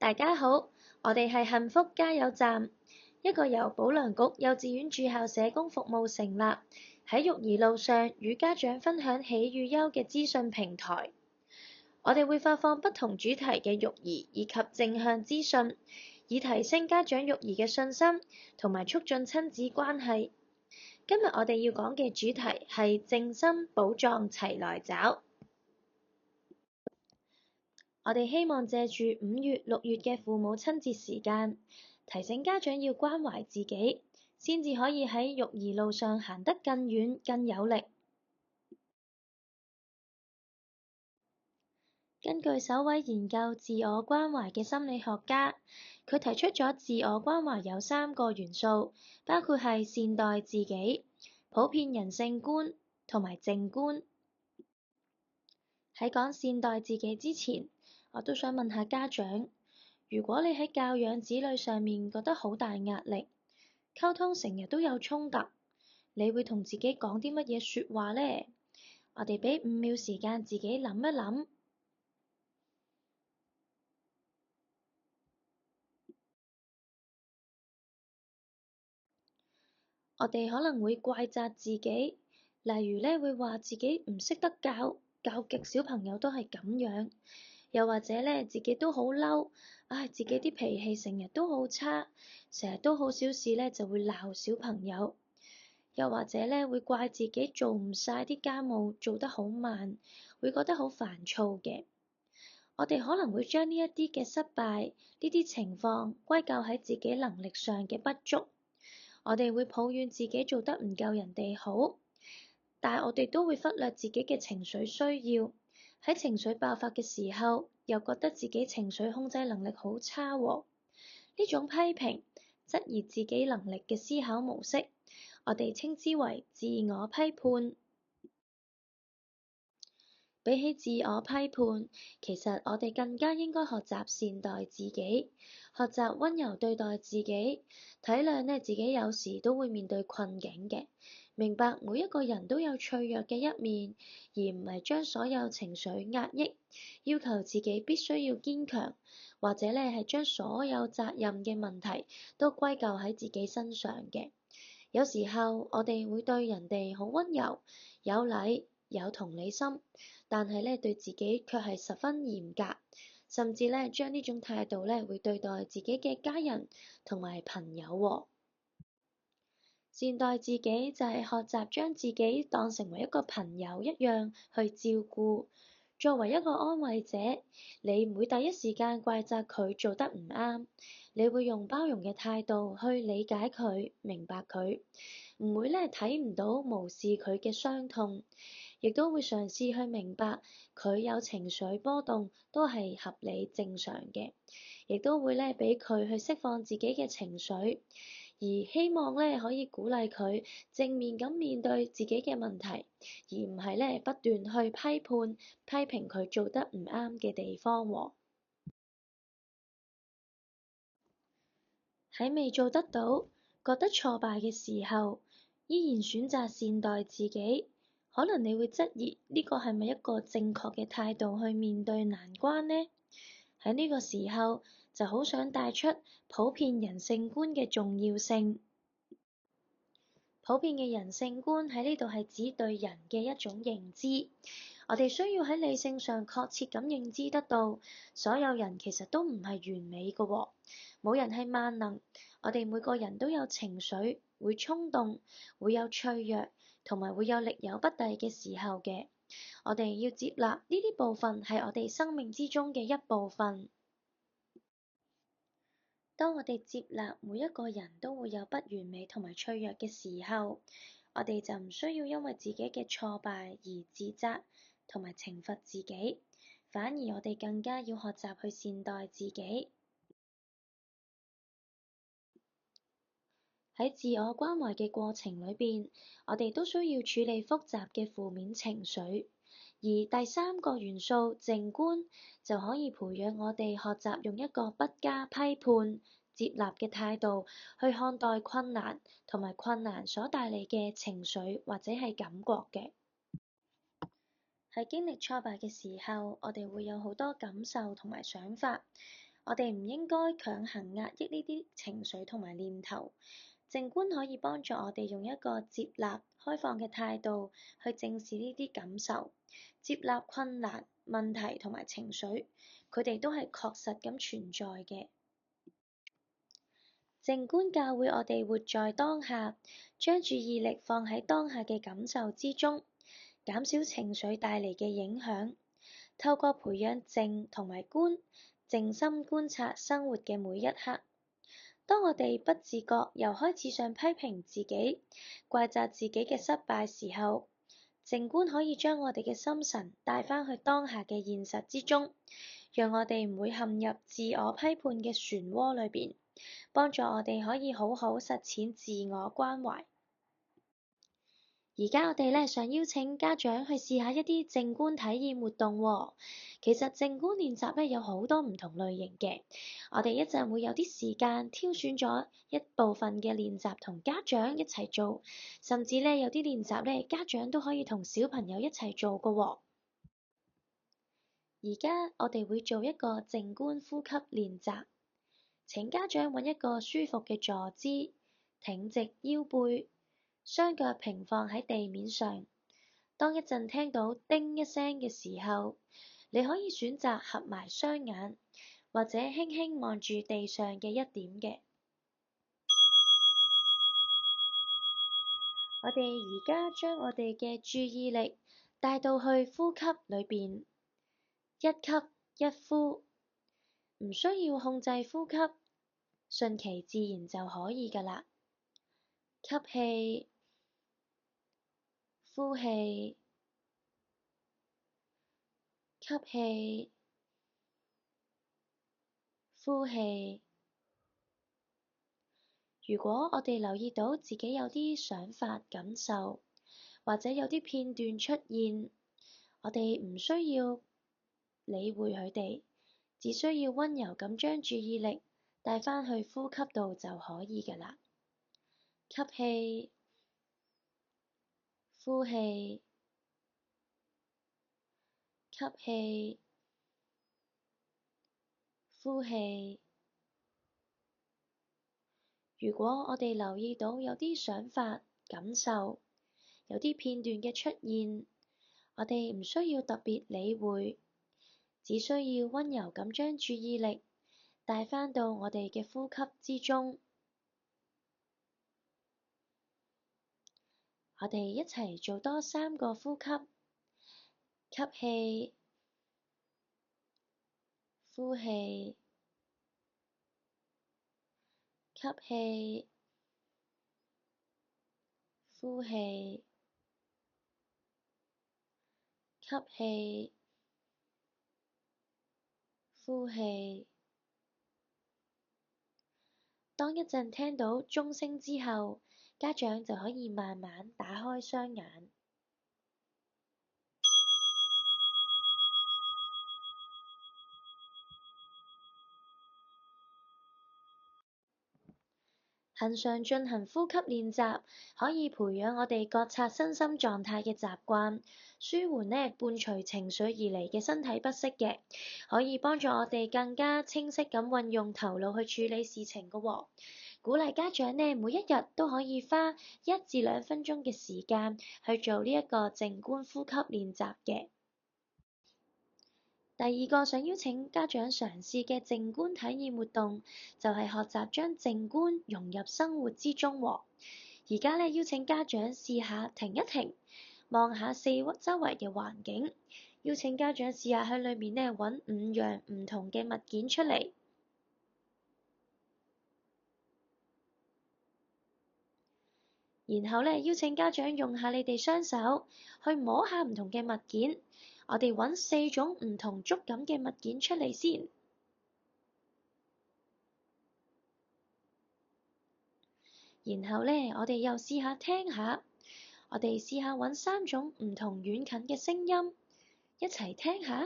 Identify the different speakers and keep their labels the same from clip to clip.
Speaker 1: 大家好，我哋係幸福加油站，一個由保良局幼稚園駐校社工服務成立，喺育兒路上與家長分享喜與憂嘅資訊平台。我哋會發放不同主題嘅育兒以及正向資訊，以提升家長育兒嘅信心同埋促進親子關係。今日我哋要講嘅主題係靜心寶藏齊來找。我哋希望借住5月、6月嘅父母親節時間，提醒家長要關懷自己，先至可以喺育兒路上行得更遠、更有力。根據首位研究自我關懷嘅心理學家，佢提出咗自我關懷有3個元素，包括係善待自己、普遍人性觀同埋靜觀。喺講善待自己之前，我都想問下家長，如果你喺教養子女上面覺得好大壓力，溝通成日都有衝突，你會同自己講啲乜嘢説話呢？我哋俾5秒時間自己諗一諗。我哋可能會怪責自己，例如會話自己唔識得教極小朋友都係咁樣，又或者自己都好嬲，自己啲脾氣成日都好差，成日都好小事就會鬧小朋友，又或者會怪自己做唔晒啲家務，做得好慢，會覺得好煩躁嘅。我哋可能會將呢一啲嘅失敗，呢啲情況歸咎喺自己能力上嘅不足。我哋會抱怨自己做得唔夠人哋好，但係我哋都會忽略自己嘅情緒需要。喺情緒爆發嘅時候，又覺得自己情緒控制能力好差喎。呢種批評、質疑自己能力嘅思考模式，我哋稱之為自我批判。比起自我批判，其實我哋更加應該學習善待自己，學習溫柔對待自己，體諒自己有時都會面對困境嘅，明白每一個人都有脆弱嘅一面，而唔係將所有情緒壓抑，要求自己必須要堅強，或者係將所有責任嘅問題都歸咎喺自己身上嘅。有時候我哋會對人哋好溫柔、有禮、有同理心，但係對自己卻係十分嚴格，甚至將呢種態度會對待自己嘅家人同埋朋友喎。善待自己就係學習將自己當成為一個朋友一樣去照顧。作為一個安慰者，你唔會第一時間怪責佢做得唔啱，你會用包容嘅態度去理解佢、明白佢，唔會睇唔到、無視佢嘅傷痛，亦都會嘗試去明白佢有情緒波動都係合理正常嘅，亦都會俾佢去釋放自己嘅情緒。而希望可以鼓勵佢正面咁面對自己嘅問題，而唔係不斷去批評佢做得唔啱嘅地方喎。喺未做得到、覺得挫敗嘅時候，依然選擇善待自己，可能你會質疑呢個係咪一個正確嘅態度去面對難關呢？喺呢個時候，就好想帶出普遍人性觀嘅重要性。普遍嘅人性觀喺呢度係指對人嘅一種認知。我哋需要喺理性上確切咁認知得到，所有人其實都唔係完美嘅喎，冇人係萬能。我哋每個人都有情緒，會衝動，會有脆弱，同埋會有力有不逮嘅時候嘅。我哋要接納呢啲部分係我哋生命之中嘅一部分。當我哋接納每一個人都會有不完美同埋脆弱嘅時候，我哋就唔需要因為自己嘅挫敗而自責同埋懲罰自己，反而我哋更加要學習去善待自己。喺自我關懷嘅過程裏邊，我哋都需要處理複雜嘅負面情緒，而第3個元素靜觀就可以培養我哋學習用一個不加批判、接納嘅態度去看待困難同埋困難所帶嚟嘅情緒或者係感覺嘅。喺經歷挫敗嘅時候，我哋會有好多感受同埋想法，我哋唔應該強行壓抑呢啲情緒同埋念頭。靜觀可以幫助我哋用一個接納、開放嘅態度去正視呢啲感受，接納困難、問題同埋情緒，佢哋都係確實咁存在嘅。靜觀教會我哋活在當下，將注意力放喺當下嘅感受之中，減少情緒帶嚟嘅影響。透過培養靜同埋觀，靜心觀察生活嘅每一刻。當我哋不自覺又開始想批評自己、怪責自己嘅失敗時候，靜觀可以將我哋嘅心神帶返去當下嘅現實之中，讓我哋唔會陷入自我批判嘅漩渦裏邊，幫助我哋可以好好實踐自我關懷。而家我哋想邀請家長去試下一啲靜觀體驗活動喎。其實靜觀練習有好多唔同類型嘅，我哋一陣會有啲時間挑選咗一部分嘅練習同家長一齊做，甚至有啲練習家長都可以同小朋友一齊做㗎喎。而家我哋會做一個靜觀呼吸練習，請家長揾一個舒服嘅坐姿，挺直腰背，雙腳平放喺地面上。當一陣聽到叮一聲嘅時候，你可以選擇合埋雙眼，或者輕輕望住地上嘅一點嘅。我哋而家將我哋嘅注意力帶到去呼吸裏邊，一吸一呼，唔需要控制呼吸，順其自然就可以㗎喇。吸氣，呼氣，吸氣，呼氣。如果我哋留意到自己有啲想法、感受，或者有啲片段出現，我哋唔需要理會佢哋，只需要溫柔咁將注意力帶返去呼吸度就可以㗎喇。吸氣，呼氣，吸氣，呼氣。如果我哋留意到有啲想法、感受，有啲片段嘅出現，我哋唔需要特別理會，只需要溫柔咁將注意力帶返到我哋嘅呼吸之中。我哋一齊做多3個呼吸，吸氣，呼氣，吸氣，呼氣，吸氣，呼氣。當一陣聽到鐘聲之後，家長就可以慢慢打開雙眼。恆常進行呼吸練習，可以培養我哋覺察身心狀態嘅習慣，舒緩伴隨情緒而嚟嘅身體不適嘅，可以幫助我哋更加清晰咁運用頭腦去處理事情嘅喎。鼓勵家長每一日都可以花1至2分鐘嘅時間去做呢一個靜觀呼吸練習嘅。第二個想邀請家長嘗試嘅靜觀體驗活動，就係學習將靜觀融入生活之中喎。而家邀請家長試下停一停，望下四周圍嘅環境，邀請家長試下喺裏面揾5樣唔同嘅物件出嚟，然後邀請家長用下你哋雙手去摸下唔同嘅物件。我哋揾4種唔同觸感嘅物件出嚟先，然後我哋又試下聽下，我哋試下揾3種唔同遠近嘅聲音，一齊聽下。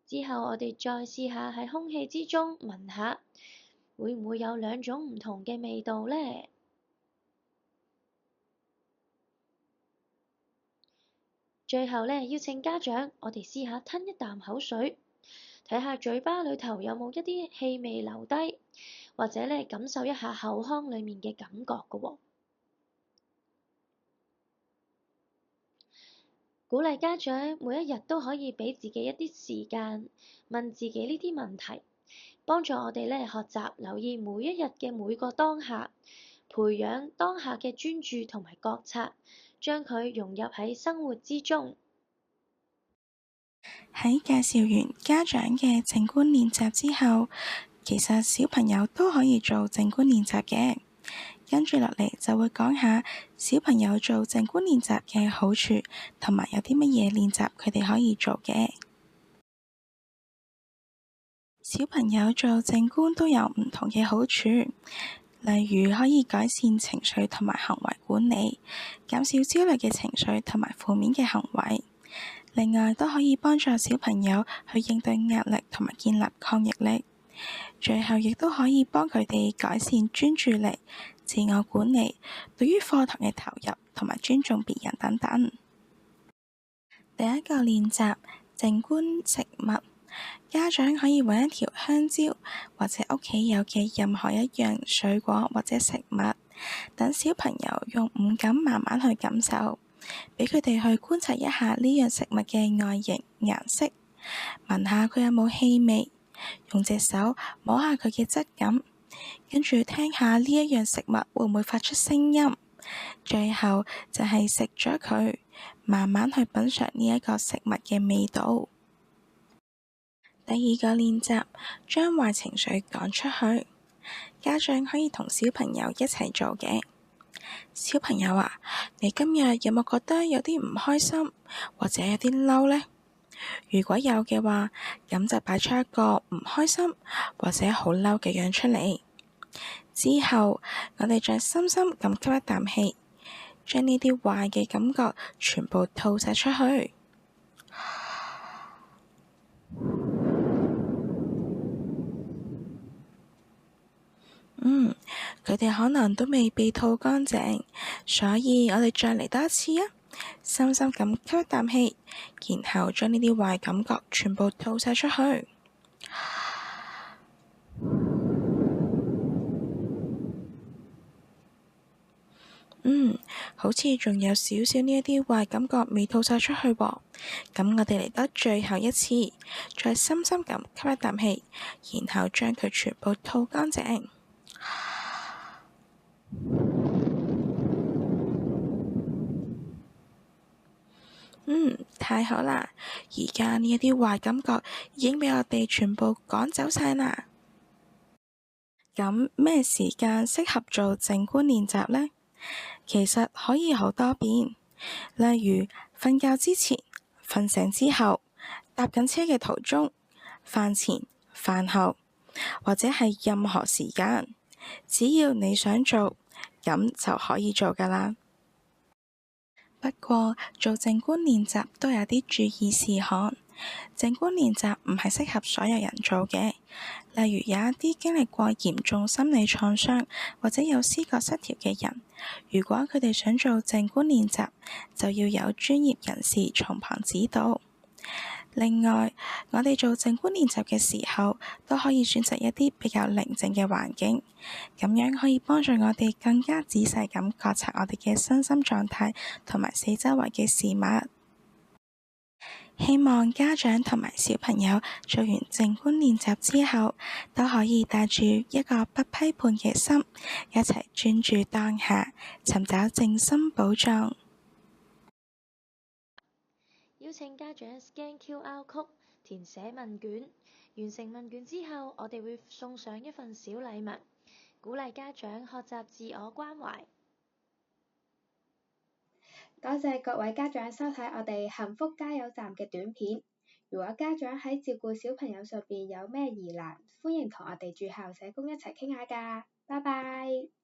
Speaker 1: 之後我哋再試下喺空氣之中聞下，會唔會有2種唔同嘅味道呢？最後呢，邀請家長，我哋試下吞一啖口水，睇下嘴巴裏頭有冇一啲氣味留低，或者呢感受一下口腔裡面嘅感覺㗎喎。鼓勵家長每一日都可以俾自己一啲時間，問自己呢啲問題，幫助我哋呢學習留意每一日嘅每個當下，培養當下嘅專注同埋覺察，將佢融入喺生活之中。
Speaker 2: 喺介紹完家長嘅靜觀練習之後，其實小朋友都可以做靜觀練習嘅。跟住落嚟就會講下小朋友做靜觀練習嘅好處，同埋有啲乜嘢練習佢哋可以做嘅。小朋友做靜觀都有唔同嘅好處，例如可以改善情緒同埋行為管理，減少焦慮嘅情緒同埋負面嘅行為。另外都可以幫助小朋友去應對壓力同埋建立抗逆力。最後亦都可以幫佢哋改善專注力、自我管理、對於課堂嘅投入同埋尊重別人等等。第一個練習，靜觀食物。家長可以揾一條香蕉，或者屋企有嘅任何一樣水果或者食物，等小朋友用五感慢慢去感受，俾佢哋去觀察一下呢樣食物嘅外形、顏色，聞下佢有冇氣味，用隻手摸下佢嘅質感，跟住聽下呢一樣食物會唔會發出聲音，最後就係食咗佢，慢慢去品嚐呢一個食物嘅味道。第二個練習，將壞情緒講出去。家長可以同小朋友一齊做嘅。小朋友啊，你今日有冇覺得有啲唔開心，或者有啲嬲呢？如果有嘅話，咁就擺出一個唔開心或者好嬲嘅樣出嚟。之後，我哋再深深咁吸一啖氣，將呢啲壞嘅感覺全部吐晒出去。佢哋可能都未被吐乾淨，所以我哋再嚟多一次啊！深深咁吸一啖氣，然後將呢啲壞感覺全部吐晒出去。好似仲有少少呢一啲壞感覺未吐晒出去喎。咁我哋嚟得最後一次，再深深咁吸一啖氣，然後將佢全部吐乾淨。太好啦！而家呢一啲壞感覺已經俾我哋全部趕走晒啦。咁咩時間適合做靜觀練習呢？其實可以好多變，例如瞓覺之前、瞓醒之後、搭緊車嘅途中、飯前、飯後，或者係任何時間，只要你想做，咁就可以做㗎啦。不過做靜觀練習都有啲注意事項。靜觀練習唔係適合所有人做嘅，例如有一啲經歷過嚴重心理創傷或者有思覺失調嘅人，如果佢哋想做靜觀練習，就要有專業人士從旁指導。另外，我哋做靜觀練習嘅時候，都可以選擇一啲比較寧靜嘅環境，咁樣可以幫助我哋更加仔細咁覺察我哋嘅身心狀態同埋四周圍嘅事物。希望家長同埋小朋友做完靜觀練習之後，都可以帶住一個不批判嘅心，一齊專注當下，尋找靜心寶藏。
Speaker 1: 邀請家長 scan QR code 填寫問卷，完成問卷之後，我哋會送上一份小禮物，鼓勵家長學習自我關懷。
Speaker 3: 多謝各位家長收睇我哋幸福加油站嘅短片。如果家長喺照顧小朋友上邊有咩疑難，歡迎同我哋駐校社工一齊傾下㗎。拜拜。